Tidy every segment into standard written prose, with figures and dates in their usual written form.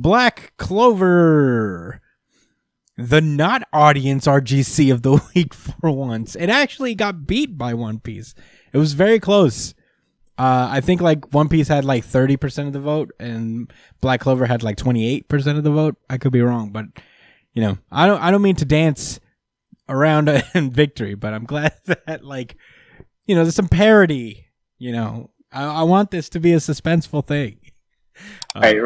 Black Clover, the not audience RGC of the week for once. It actually got beat by One Piece. It was very close. I think like One Piece had like 30% of the vote and Black Clover had like 28% of the vote. I could be wrong, but you know, I don't mean to dance around in victory, but I'm glad that like, you know, there's some parity, you know. I want this to be a suspenseful thing. Right.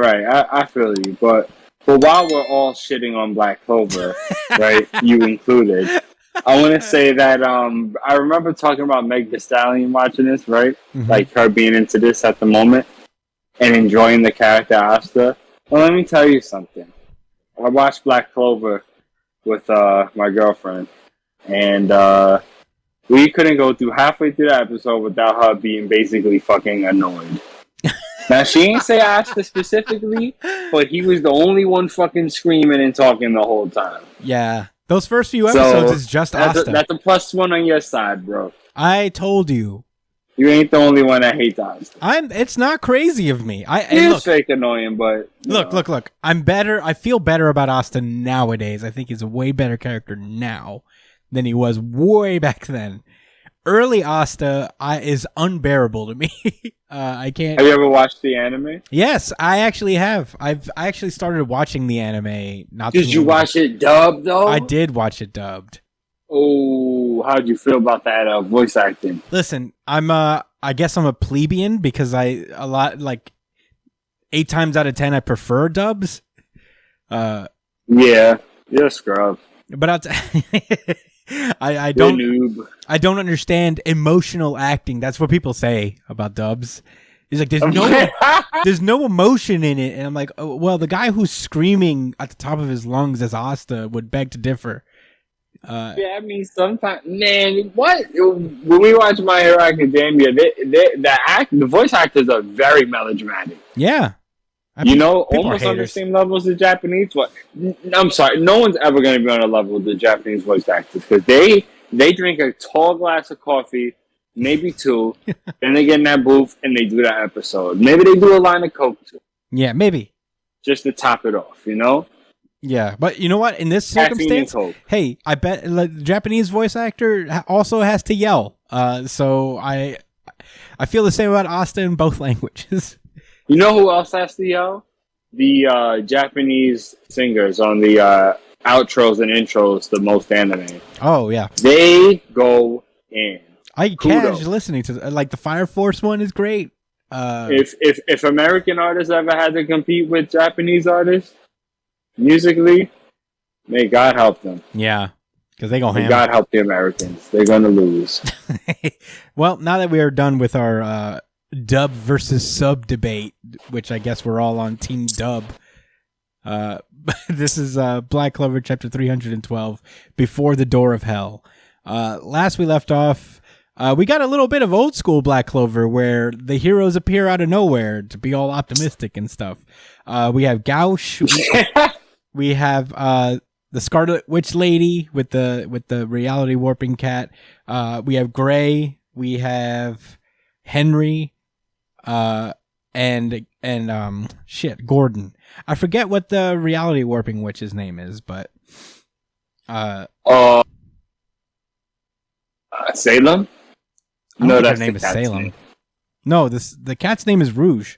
I feel you, but while we're all shitting on Black Clover, right, you included, I want to say that I remember talking about Meg Thee Stallion watching this, right? Mm-hmm. Like her being into this at the moment and enjoying the character Asta. Well, let me tell you something. I watched Black Clover with my girlfriend, and we couldn't go through halfway through the episode without her being basically fucking annoyed. Now, she ain't say Asta specifically, but he was the only one fucking screaming and talking the whole time. Yeah. Those first few episodes is just Asta. That's a +1 on your side, bro. I told you. You ain't the only one that hates Asta. It's not crazy of me. It's fake annoying, but... Look. I'm better. I feel better about Asta nowadays. I think he's a way better character now than he was way back then. Early Asta is unbearable to me. I can't... Have you ever watched the anime? Yes, I actually have. I actually started watching the anime. Did you watch it dubbed, though? I did watch it dubbed. Oh, how'd you feel about that voice acting? Listen, I guess I'm a plebeian because 8 times out of 10 I prefer dubs. Yeah, you're a scrub. But I don't understand emotional acting. That's what people say about dubs. It's like there's no emotion in it, and I'm like, oh, well, the guy who's screaming at the top of his lungs as Asta would beg to differ. Yeah, I mean, sometimes, man, what? When we watch My Hero Academia, the voice actors are very melodramatic. Yeah. Almost on the same level as the Japanese one. I'm sorry, no one's ever going to be on a level with the Japanese voice actors because they drink a tall glass of coffee, maybe 2, then they get in that booth and they do that episode. Maybe they do a line of Coke too. Yeah, maybe. Just to top it off, you know? Yeah, but you know what? In this circumstance, hey, I bet the Japanese voice actor also has to yell. So I feel the same about Asta in both languages. You know who else has to yell? The Japanese singers on the outros and intros to most anime. Oh, yeah. They go in. I catch listening to like the Fire Force one is great. If American artists ever had to compete with Japanese artists musically, may God help them. Yeah, because they go ham. God help the Americans. They're gonna lose. Well, now that we are done with our dub versus sub debate, which I guess we're all on team dub. This is Black Clover chapter 312, Before the Door of Hell. Last we left off, we got a little bit of old school Black Clover where the heroes appear out of nowhere to be all optimistic and stuff. We have Gauche. We have the Scarlet Witch Lady with the reality warping cat. We have Gray. We have Henry. And Gordon. I forget what the reality warping witch's name is, but Salem? No, that's her name is Salem. Name. No, the cat's name is Rouge.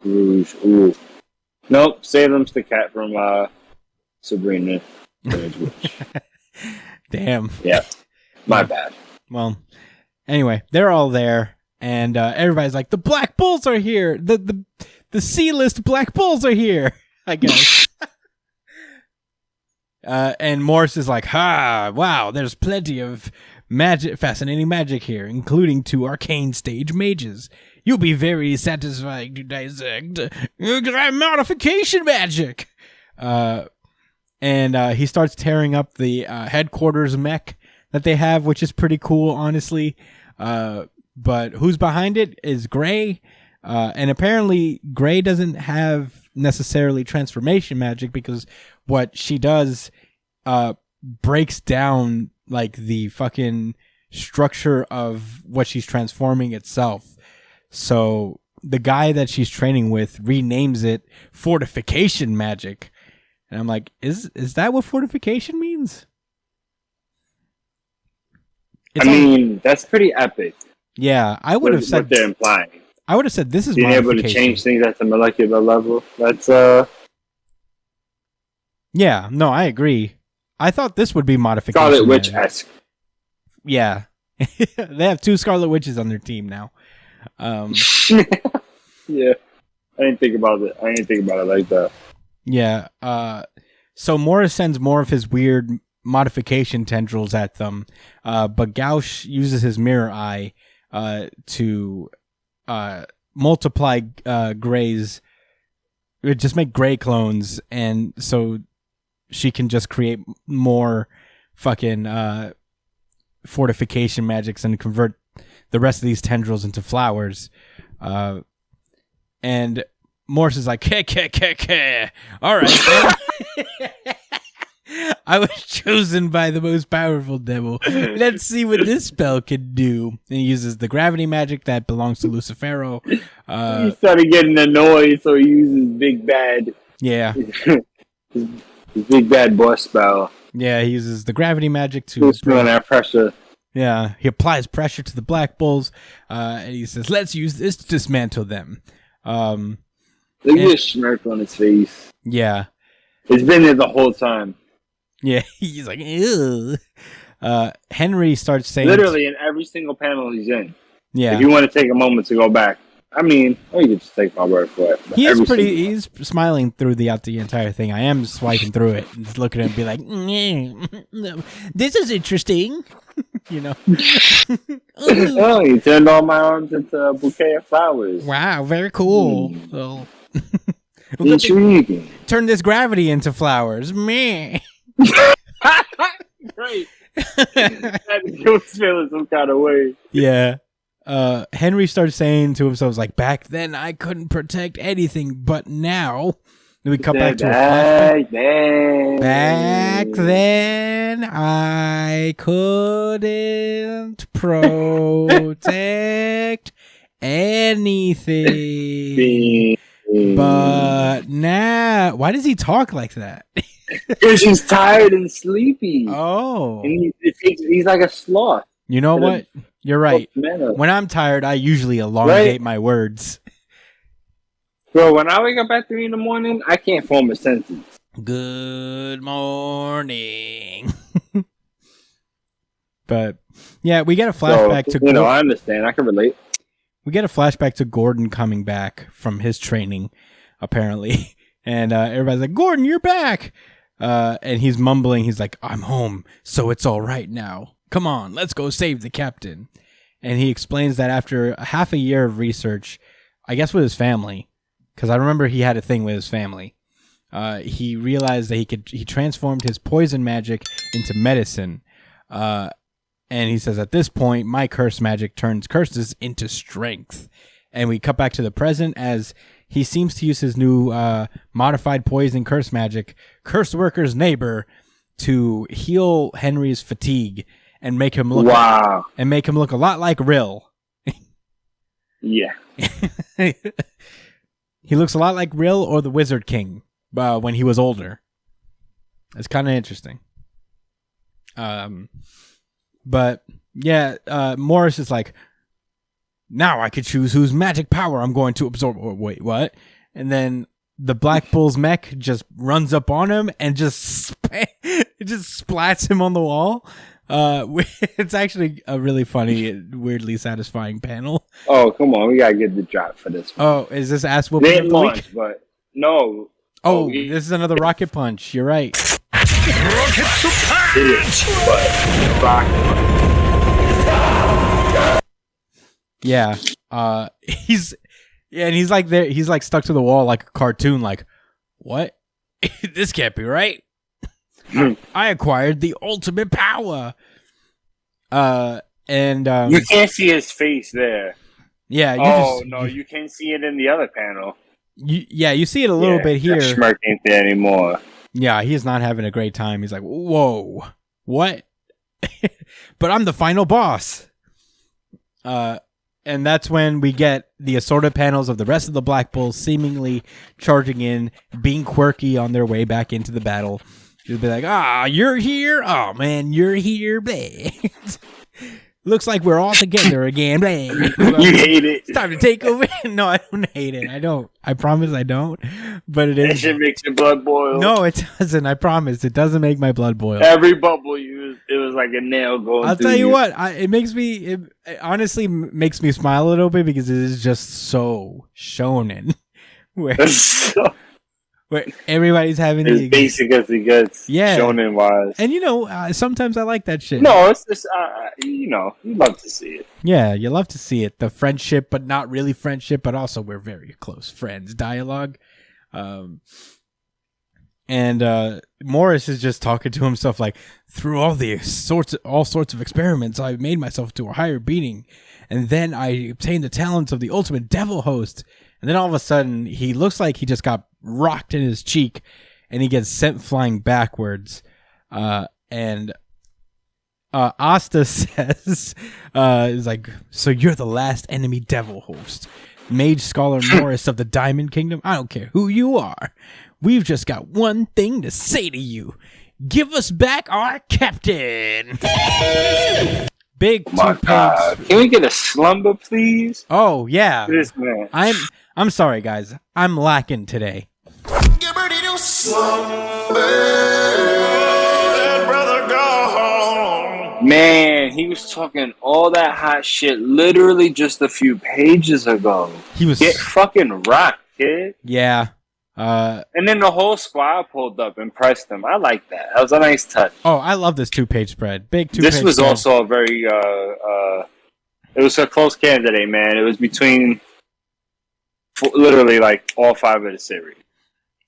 Rouge. Ooh. Nope, Salem's the cat from Sabrina. Damn. Yeah. My bad. Well, anyway, they're all there. And everybody's like, the Black Bulls are here. The C-list Black Bulls are here, I guess. And Morris is like, wow, there's plenty of fascinating magic here, including 2 arcane stage mages. You'll be very satisfying to dissect modification magic. And he starts tearing up the headquarters mech that they have, which is pretty cool, honestly. But who's behind it is Gray. And apparently Gray doesn't have necessarily transformation magic because what she does breaks down like the fucking structure of what she's transforming itself. So the guy that she's training with renames it fortification magic. And I'm like, is that what fortification means? That's pretty epic. Yeah, I would have said what they're implying. I would have said this is being able to change things at the molecular level. That's Yeah, no, I agree. I thought this would be modification. Scarlet Witch-esque. Yeah. They have 2 Scarlet Witches on their team now. Yeah. I didn't think about it like that. Yeah. So Morris sends more of his weird modification tendrils at them, but Gauche uses his mirror eye to multiply Grays, just make Gray clones, and so she can just create more fucking fortification magics and convert the rest of these tendrils into flowers. And Morse is like, all right. I was chosen by the most powerful devil. Let's see what this spell can do. And he uses the gravity magic that belongs to Lucifero. He started getting annoyed, so he uses big bad. Yeah. his big bad boss spell. Yeah, he uses the gravity magic to feeling that pressure. Yeah, he applies pressure to the Black Bulls, and he says, "Let's use this to dismantle them." Look at his smirk on his face. Yeah, it's been there the whole time. Yeah, he's like, ew. Henry starts saying, literally in every single panel he's in. Yeah, if you want to take a moment to go back, or you can just take my word for it. He's smiling throughout the entire thing. I am swiping through it and just looking at it and be like, this is interesting. You know. Oh, you turned all my arms into a bouquet of flowers. Wow, very cool. So, intriguing. Turn this gravity into flowers. Meh. Great. That was feeling some kind of way. Yeah. Henry starts saying to himself, like, back then I couldn't protect anything, but now. Then we cut back to a flashback. Back then I couldn't protect anything. But now, why does he talk like that? Because he's tired and sleepy. Oh. And he's like a sloth. You know what? You're right. When I'm tired, I usually elongate my words. Bro, when I wake up at 3 a.m, I can't form a sentence. Good morning. But, yeah, we get a flashback to... I understand. I can relate. We get a flashback to Gordon coming back from his training, apparently. And everybody's like, Gordon, you're back! And he's mumbling. He's like, I'm home, so it's all right now. Come on, let's go save the captain. And he explains that after half a year of research, I guess with his family, because I remember he had a thing with his family, he realized that he transformed his poison magic into medicine. And he says, at this point, my curse magic turns curses into strength. And we cut back to the present as he seems to use his new modified poison curse magic, Curse Worker's Neighbor, to heal Henry's fatigue and make him look a lot like Rill. Yeah. He looks a lot like Rill or the Wizard King when he was older. It's kind of interesting. But yeah, Morris is like, now I could choose whose magic power I'm going to absorb. Oh, wait, what? And then the Black Bull's mech just runs up on him and just splats him on the wall. It's actually a really funny, weirdly satisfying panel. Oh, come on. We got to get the drop for this one. Oh, is this ass whooping of the week? But no. Oh, this is another Rocket Punch. You're right. Rocket Punch! Yeah. He's like there. He's like stuck to the wall like a cartoon. Like, what? This can't be right. I acquired the ultimate power. And you can't see his face there. Yeah. You can't see it in the other panel. You see it a little bit here. Smirk ain't there anymore. Yeah, he's not having a great time. He's like, whoa, what? But I'm the final boss. And that's when we get the assorted panels of the rest of the Black Bulls seemingly charging in, being quirky on their way back into the battle. You'll be like, you're here? Oh, man, you're here. Looks like we're all together again. You hate it. It's time to take over. No, I don't hate it. I don't. I promise I don't. But it is. That shit makes your blood boil. No, it doesn't. I promise. It doesn't make my blood boil. Every bubble you used, it was like a nail going I'll through tell you what. It honestly makes me smile a little bit because it is just so shonen. Where everybody's having as basic as it gets, shonen wise. And sometimes I like that shit. No, it's just you love to see it. Yeah, you love to see it. The friendship, but not really friendship, but also we're very close friends dialogue. And Morris is just talking to himself like, through all sorts of experiments, I made myself to a higher being, and then I obtained the talents of the ultimate devil host. And then all of a sudden, he looks like he just got rocked in his cheek, and he gets sent flying backwards. And Asta says, is like, so you're the last enemy devil host. Mage Scholar Morris of the Diamond Kingdom? I don't care who you are. We've just got one thing to say to you. Give us back our captain. Big two-page. Can we get a slumber, please? Oh, yeah. This man. I'm sorry, guys. I'm lacking today. Man, he was talking all that hot shit literally just a few pages ago. He was get fucking rocked, kid. Yeah. And then the whole squad pulled up and pressed him. I like that. That was a nice touch. Oh, I love this 2-page spread. Big 2-page This was spread. also a very it was a close candidate, man. It was between literally like all 5 of the series.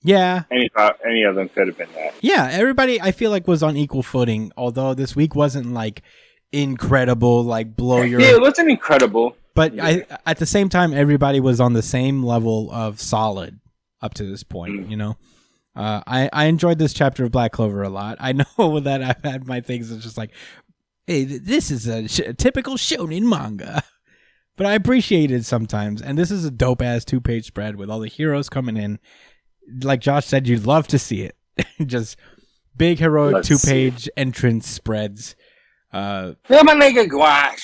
Yeah. Any of them could have been that. Yeah, everybody I feel like was on equal footing, although this week wasn't like incredible, like blow your... Yeah, it wasn't incredible. But at the same time, everybody was on the same level of solid up to this point, I enjoyed this chapter of Black Clover a lot. I know that I've had my things that's just like, hey, this is a typical shonen manga. But I appreciate it sometimes. And this is a dope-ass 2-page spread with all the heroes coming in. Like Josh said, you'd love to see it. Just big heroic 2-page entrance spreads. Yeah, my nigga Gouache.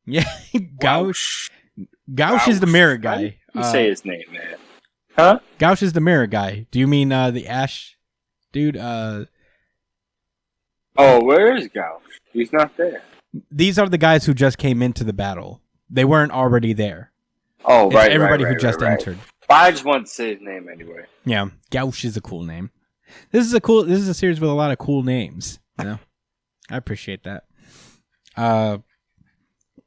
Yeah, Gouache. Gouache is the mirror guy. You say his name, man. Huh? Gouache is the mirror guy. Do you mean the Ash dude? Oh, where is Gouache? He's not there. These are the guys who just came into the battle. They weren't already there. Oh, it's right. Everybody right, who just entered. But I just wanted to say his name anyway. Yeah, Gouache is a cool name. This is a series with a lot of cool names. I appreciate that.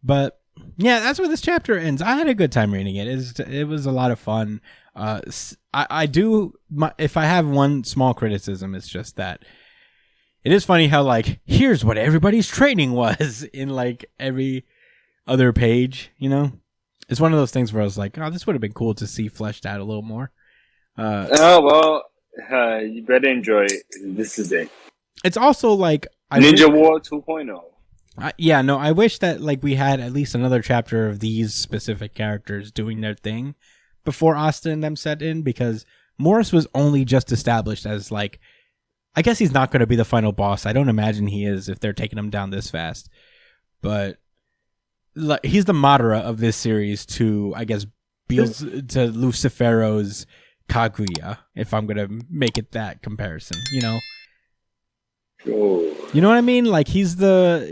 But yeah, that's where this chapter ends. I had a good time reading it. It was a lot of fun. If I have one small criticism, it's just that it is funny how like here's what everybody's training was in like every other page. It's one of those things where I was like, oh, this would have been cool to see fleshed out a little more. You better enjoy it. This is it. It's also like Ninja War 2.0. I wish that like we had at least another chapter of these specific characters doing their thing before Asta and them set in, because Morris was only just established as like, I guess he's not going to be the final boss. I don't imagine he is if they're taking him down this fast. But he's the Madara of this series to, I guess, to Lucifero's Kaguya, if I'm going to make it that comparison, Sure. You know what I mean? Like he's the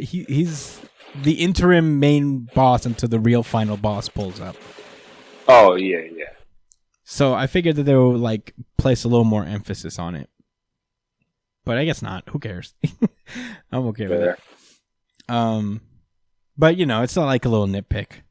interim main boss until the real final boss pulls up. Oh, yeah. So I figured that they would like place a little more emphasis on it. But I guess not. Who cares? I'm okay with it. But it's not like a little nitpick.